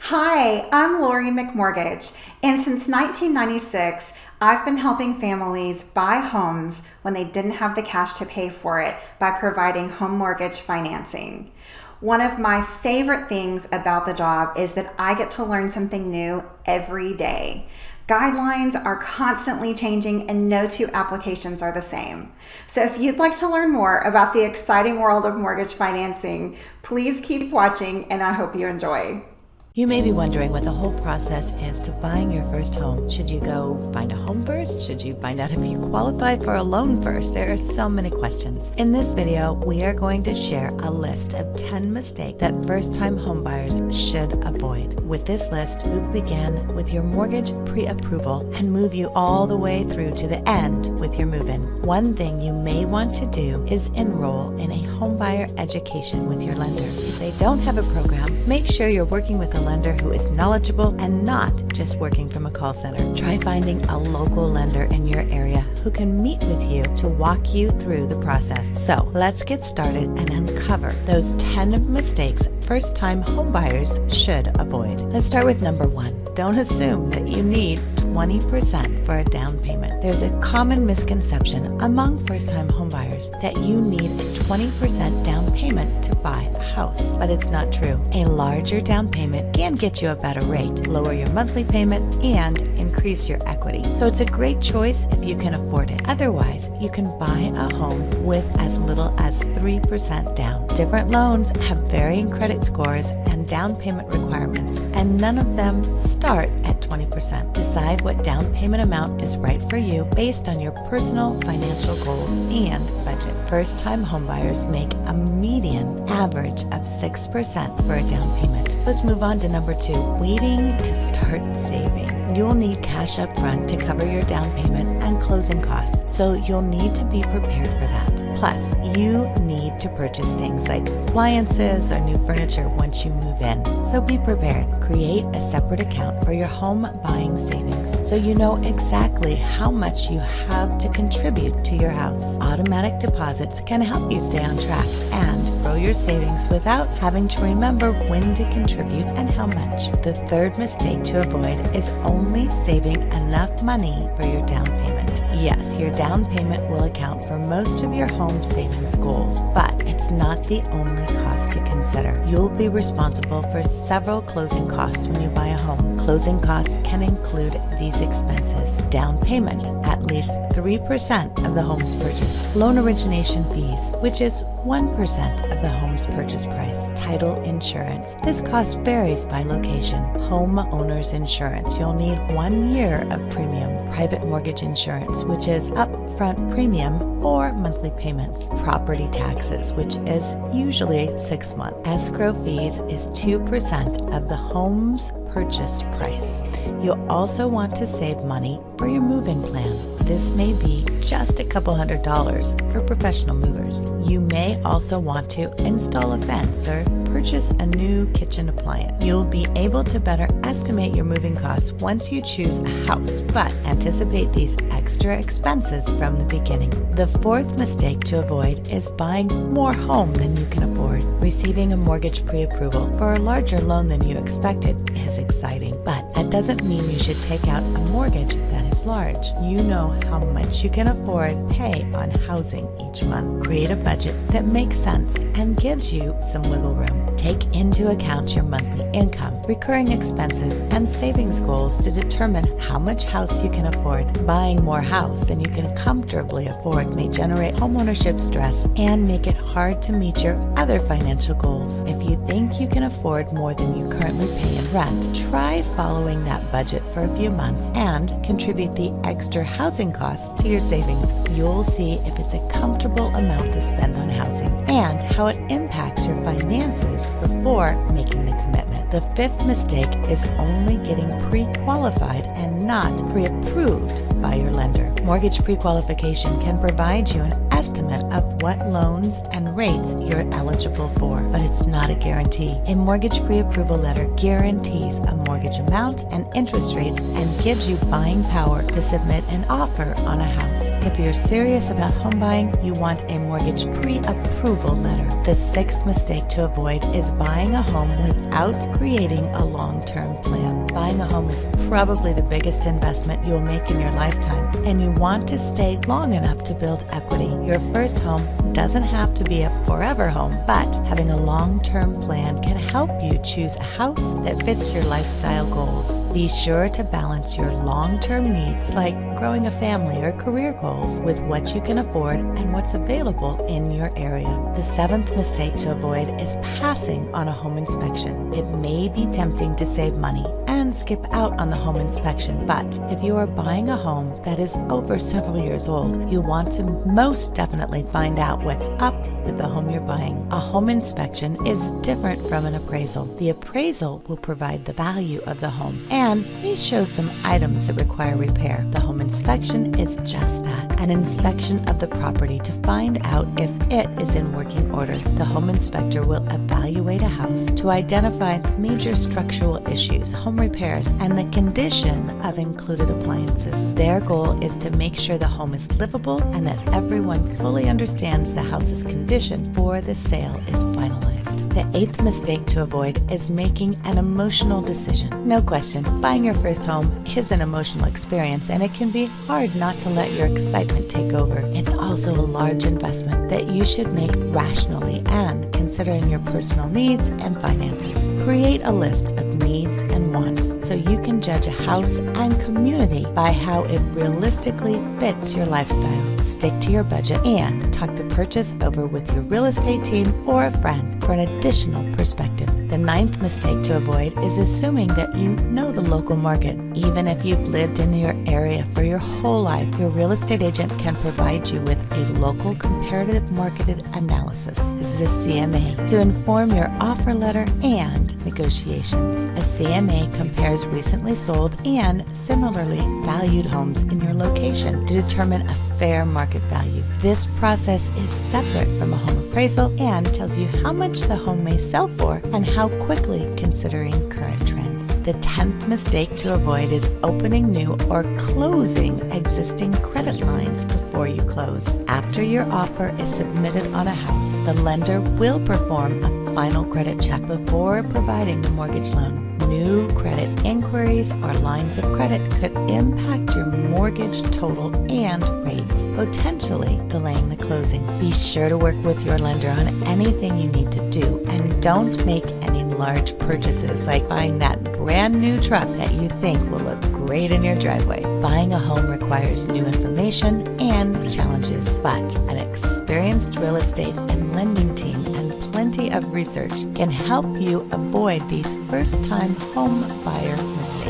Hi, I'm Lori McMortgage, and since 1996, I've been helping families buy homes when they didn't have the cash to pay for it by providing home mortgage financing. One of my favorite things about the job is that I get to learn something new every day. Guidelines are constantly changing and no two applications are the same. So if you'd like to learn more about the exciting world of mortgage financing, please keep watching and I hope you enjoy. You may be wondering what the whole process is to buying your first home. Should you go find a home first? Should you find out if you qualify for a loan first? There are so many questions. In this video, we are going to share a list of 10 mistakes that first-time homebuyers should avoid. With this list, we will begin with your mortgage pre-approval and move you all the way through to the end with your move-in. One thing you may want to do is enroll in a homebuyer education with your lender. If they don't have a program, make sure you're working with a lender who is knowledgeable and not just working from a call center. Try finding a local lender in your area who can meet with you to walk you through the process. So let's get started and uncover those 10 mistakes first-time homebuyers should avoid. Let's start with number 1. Don't assume that you need 20% for a down payment. There's a common misconception among first-time homebuyers that you need a 20% down payment to buy a house, but it's not true. A larger down payment can get you a better rate, lower your monthly payment, and increase your equity. So it's a great choice if you can afford it. Otherwise, you can buy a home with as little as 3% down. Different loans have varying credit scores and down payment requirements, and none of them start at 20%. Decide what down payment amount is right for you based on your personal financial goals and budget. First-time homebuyers make a median average of 6% for a down payment. Let's move on to number 2, waiting to start saving. You'll need cash up front to cover your down payment and closing costs, so you'll need to be prepared for that. Plus, you need to purchase things like appliances or new furniture once you move in, so be prepared. Create a separate account for your home buying savings so you know exactly how much you have to contribute to your house. Automatic deposits can help you stay on track and grow your savings without having to remember when to contribute and how much. The third mistake to avoid is only saving enough money for your down payment. Yes, your down payment will account for most of your home savings goals, but it's not the only cost to consider. You'll be responsible for several closing costs when you buy a home. Closing costs can include these expenses: down payment, at least 3% of the home's purchase; loan origination fees, which is 1% of the home's purchase price; title insurance. This cost varies by location. Homeowner's insurance. You'll need 1 year of premium. Private mortgage insurance, which is upfront premium or monthly payments. Property taxes, which is usually 6 months. Escrow fees is 2% of the home's purchase price. You'll also want to save money for your move-in plan. This may be just a couple $100s for professional movers. You may also want to install a fence or purchase a new kitchen appliance. You'll be able to better estimate your moving costs once you choose a house, but anticipate these extra expenses from the beginning. The fourth mistake to avoid is buying more home than you can afford. Receiving a mortgage pre-approval for a larger loan than you expected is exciting, but that doesn't mean you should take out a mortgage that is large. You know how much you can afford to pay on housing each month. Create a budget that makes sense and gives you some wiggle room. Take into account your monthly income, recurring expenses, and savings goals to determine how much house you can afford. Buying more house than you can comfortably afford may generate homeownership stress and make it hard to meet your other financial goals. If you think you can afford more than you currently pay in rent, try following that budget for a few months and contribute the extra housing costs to your savings. You'll see if it's a comfortable amount to spend on housing and how it impacts your finances before making the commitment. The fifth mistake is only getting pre-qualified and not pre-approved by your lender. Mortgage pre-qualification can provide you an estimate of what loans and rates you're eligible for, but it's not a guarantee. A mortgage pre-approval letter guarantees a mortgage amount and interest rates and gives you buying power to submit an offer on a house. If you're serious about home buying, you want a mortgage pre-approval letter. The sixth mistake to avoid is buying a home without creating a long-term plan. Buying a home is probably the biggest investment you'll make in your lifetime, and you want to stay long enough to build equity. Your first home doesn't have to be a forever home, but having a long-term plan can help you choose a house that fits your lifestyle goals. Be sure to balance your long-term needs, like growing a family or career goals, with what you can afford and what's available in your area. The seventh mistake to avoid is passing on a home inspection. It may be tempting to save money and skip out on the home inspection, but if you are buying a home that is over several years old, you want to most definitely find out what's up with the home you're buying. A home inspection is different from an appraisal. The appraisal will provide the value of the home and may show some items that require repair. The home inspection is just that, an inspection of the property to find out if it is in working order. The home inspector will evaluate a house to identify major structural issues, home repairs, and the condition of included appliances. Their goal is to make sure the home is livable and that everyone fully understands the house's condition before the sale is finalized. The eighth mistake to avoid is making an emotional decision. No question, buying your first home is an emotional experience, and it can be hard not to let your excitement take over. It's also a large investment that you should make rationally and considering your personal needs and finances. Create a list of needs and wants so you can judge a house and community by how it realistically fits your lifestyle. Stick to your budget and talk the purchase over with your real estate team or a friend for an additional perspective. The ninth mistake to avoid is assuming that you know the local market. Even if you've lived in your area for your whole life, your real estate agent can provide you with a local comparative market analysis. This is a CMA to inform your offer letter and negotiations. A CMA compares recently sold and similarly valued homes in your location to determine a fair market value. This process is separate from a home appraisal and tells you how much the home may sell for and how quickly, considering current trends. The 10th mistake to avoid is opening new or closing existing credit lines before you close. After your offer is submitted on a house, the lender will perform a final credit check before providing the mortgage loan. New credit inquiries or lines of credit could impact your mortgage total and rates, potentially delaying the closing. Be sure to work with your lender on anything you need to do, and don't make any large purchases like buying that brand new truck that you think will look great in your driveway. Buying a home requires new information and challenges, but an experienced real estate and lending team and plenty of research can help you avoid these first-time home buyer mistakes.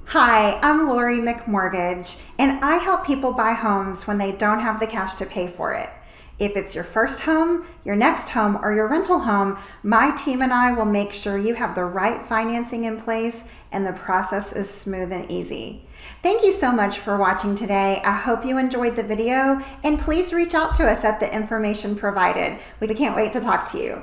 Hi, I'm Lori McMortgage, and I help people buy homes when they don't have the cash to pay for it. If it's your first home, your next home, or your rental home, my team and I will make sure you have the right financing in place and the process is smooth and easy. Thank you so much for watching today. I hope you enjoyed the video, and please reach out to us at the information provided. We can't wait to talk to you.